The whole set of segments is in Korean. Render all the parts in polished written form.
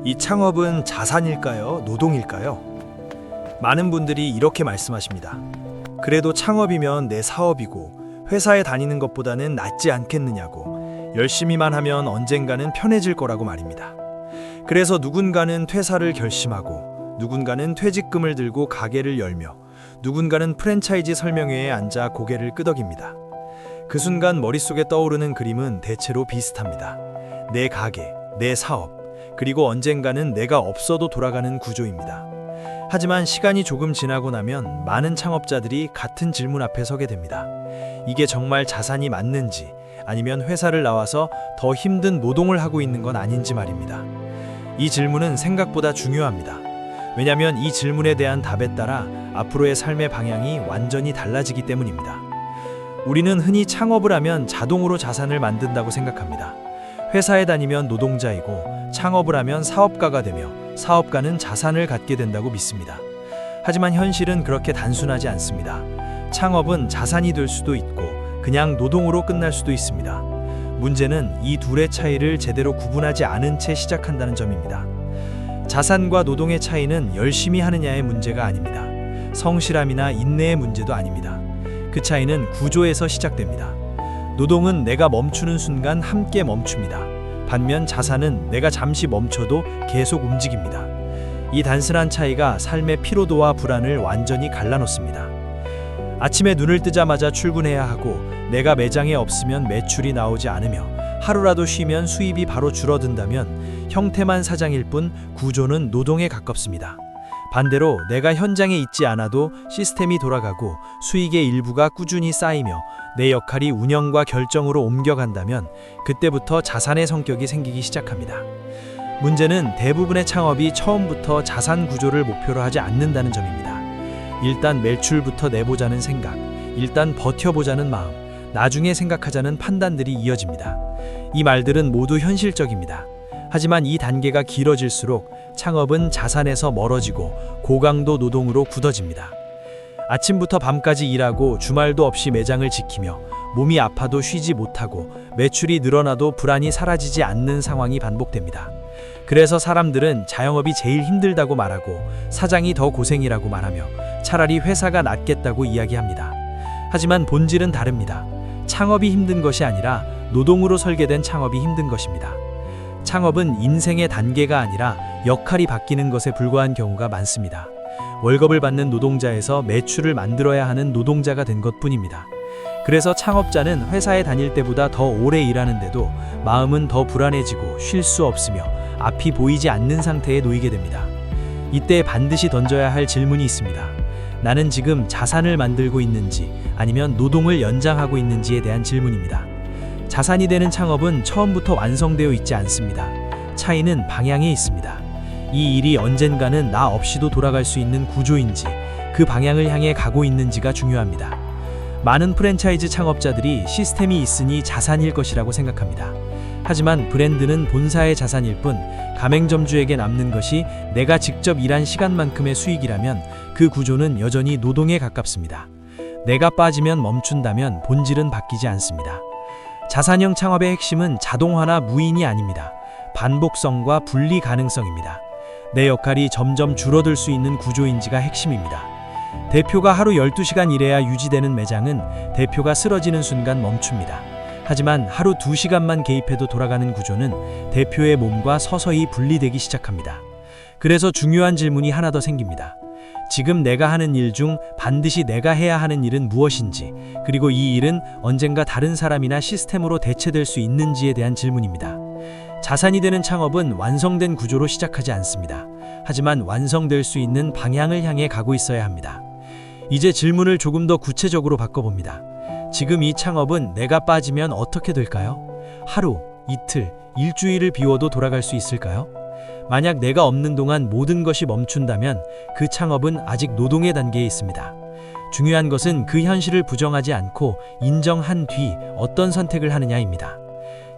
이 창업은 자산일까요? 노동일까요? 많은 분들이 이렇게 말씀하십니다. 그래도 창업이면 내 사업이고 회사에 다니는 것보다는 낫지 않겠느냐고, 열심히만 하면 언젠가는 편해질 거라고 말입니다. 그래서 누군가는 퇴사를 결심하고, 누군가는 퇴직금을 들고 가게를 열며, 누군가는 프랜차이즈 설명회에 앉아 고개를 끄덕입니다. 그 순간 머릿속에 떠오르는 그림은 대체로 비슷합니다. 내 가게, 내 사업, 그리고 언젠가는 내가 없어도 돌아가는 구조입니다. 하지만 시간이 조금 지나고 나면 많은 창업자들이 같은 질문 앞에 서게 됩니다. 이게 정말 자산이 맞는지, 아니면 회사를 나와서 더 힘든 노동을 하고 있는 건 아닌지 말입니다. 이 질문은 생각보다 중요합니다. 왜냐하면 이 질문에 대한 답에 따라 앞으로의 삶의 방향이 완전히 달라지기 때문입니다. 우리는 흔히 창업을 하면 자동으로 자산을 만든다고 생각합니다. 회사에 다니면 노동자이고, 창업을 하면 사업가가 되며, 사업가는 자산을 갖게 된다고 믿습니다. 하지만 현실은 그렇게 단순하지 않습니다. 창업은 자산이 될 수도 있고 그냥 노동으로 끝날 수도 있습니다. 문제는 이 둘의 차이를 제대로 구분하지 않은 채 시작한다는 점입니다. 자산과 노동의 차이는 열심히 하느냐의 문제가 아닙니다. 성실함이나 인내의 문제도 아닙니다. 그 차이는 구조에서 시작됩니다. 노동은 내가 멈추는 순간 함께 멈춥니다. 반면 자산은 내가 잠시 멈춰도 계속 움직입니다. 이 단순한 차이가 삶의 피로도와 불안을 완전히 갈라놓습니다. 아침에 눈을 뜨자마자 출근해야 하고, 내가 매장에 없으면 매출이 나오지 않으며, 하루라도 쉬면 수입이 바로 줄어든다면 형태만 사장일 뿐 구조는 노동에 가깝습니다. 반대로 내가 현장에 있지 않아도 시스템이 돌아가고 수익의 일부가 꾸준히 쌓이며 내 역할이 운영과 결정으로 옮겨간다면 그때부터 자산의 성격이 생기기 시작합니다. 문제는 대부분의 창업이 처음부터 자산 구조를 목표로 하지 않는다는 점입니다. 일단 매출부터 내보자는 생각, 일단 버텨보자는 마음, 나중에 생각하자는 판단들이 이어집니다. 이 말들은 모두 현실적입니다. 하지만 이 단계가 길어질수록 창업은 자산에서 멀어지고 고강도 노동으로 굳어집니다. 아침부터 밤까지 일하고 주말도 없이 매장을 지키며 몸이 아파도 쉬지 못하고 매출이 늘어나도 불안이 사라지지 않는 상황이 반복됩니다. 그래서 사람들은 자영업이 제일 힘들다고 말하고 사장이 더 고생이라고 말하며 차라리 회사가 낫겠다고 이야기합니다. 하지만 본질은 다릅니다. 창업이 힘든 것이 아니라 노동으로 설계된 창업이 힘든 것입니다. 창업은 인생의 단계가 아니라 역할이 바뀌는 것에 불과한 경우가 많습니다. 월급을 받는 노동자에서 매출을 만들어야 하는 노동자가 된 것뿐입니다. 그래서 창업자는 회사에 다닐 때보다 더 오래 일하는데도 마음은 더 불안해지고 쉴 수 없으며 앞이 보이지 않는 상태에 놓이게 됩니다. 이때 반드시 던져야 할 질문이 있습니다. 나는 지금 자산을 만들고 있는지 아니면 노동을 연장하고 있는지에 대한 질문입니다. 자산이 되는 창업은 처음부터 완성되어 있지 않습니다. 차이는 방향에 있습니다. 이 일이 언젠가는 나 없이도 돌아갈 수 있는 구조인지, 그 방향을 향해 가고 있는지가 중요합니다. 많은 프랜차이즈 창업자들이 시스템이 있으니 자산일 것이라고 생각합니다. 하지만 브랜드는 본사의 자산일 뿐, 가맹점주에게 남는 것이 내가 직접 일한 시간만큼의 수익이라면 그 구조는 여전히 노동에 가깝습니다. 내가 빠지면 멈춘다면 본질은 바뀌지 않습니다. 자산형 창업의 핵심은 자동화나 무인이 아닙니다. 반복성과 분리 가능성입니다. 내 역할이 점점 줄어들 수 있는 구조인지가 핵심입니다. 대표가 하루 12시간 일해야 유지되는 매장은 대표가 쓰러지는 순간 멈춥니다. 하지만 하루 2시간만 개입해도 돌아가는 구조는 대표의 몸과 서서히 분리되기 시작합니다. 그래서 중요한 질문이 하나 더 생깁니다. 지금 내가 하는 일 중 반드시 내가 해야 하는 일은 무엇인지, 그리고 이 일은 언젠가 다른 사람이나 시스템으로 대체될 수 있는지에 대한 질문입니다. 자산이 되는 창업은 완성된 구조로 시작하지 않습니다. 하지만 완성될 수 있는 방향을 향해 가고 있어야 합니다. 이제 질문을 조금 더 구체적으로 바꿔봅니다. 지금 이 창업은 내가 빠지면 어떻게 될까요? 하루, 이틀, 일주일을 비워도 돌아갈 수 있을까요? 만약 내가 없는 동안 모든 것이 멈춘다면 그 창업은 아직 노동의 단계에 있습니다. 중요한 것은 그 현실을 부정하지 않고 인정한 뒤 어떤 선택을 하느냐입니다.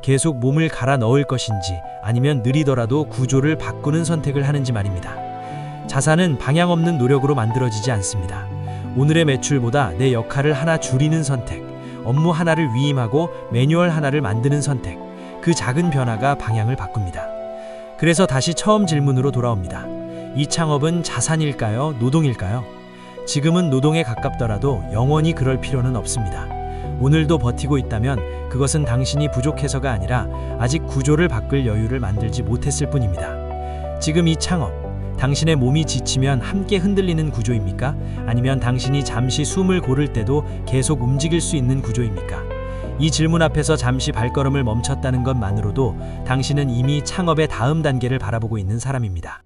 계속 몸을 갈아 넣을 것인지 아니면 느리더라도 구조를 바꾸는 선택을 하는지 말입니다. 자산은 방향 없는 노력으로 만들어지지 않습니다. 오늘의 매출보다 내 역할을 하나 줄이는 선택, 업무 하나를 위임하고 매뉴얼 하나를 만드는 선택, 그 작은 변화가 방향을 바꿉니다. 그래서 다시 처음 질문으로 돌아옵니다. 이 창업은 자산일까요? 노동일까요? 지금은 노동에 가깝더라도 영원히 그럴 필요는 없습니다. 오늘도 버티고 있다면 그것은 당신이 부족해서가 아니라 아직 구조를 바꿀 여유를 만들지 못했을 뿐입니다. 지금 이 창업, 당신의 몸이 지치면 함께 흔들리는 구조입니까? 아니면 당신이 잠시 숨을 고를 때도 계속 움직일 수 있는 구조입니까? 이 질문 앞에서 잠시 발걸음을 멈췄다는 것만으로도 당신은 이미 창업의 다음 단계를 바라보고 있는 사람입니다.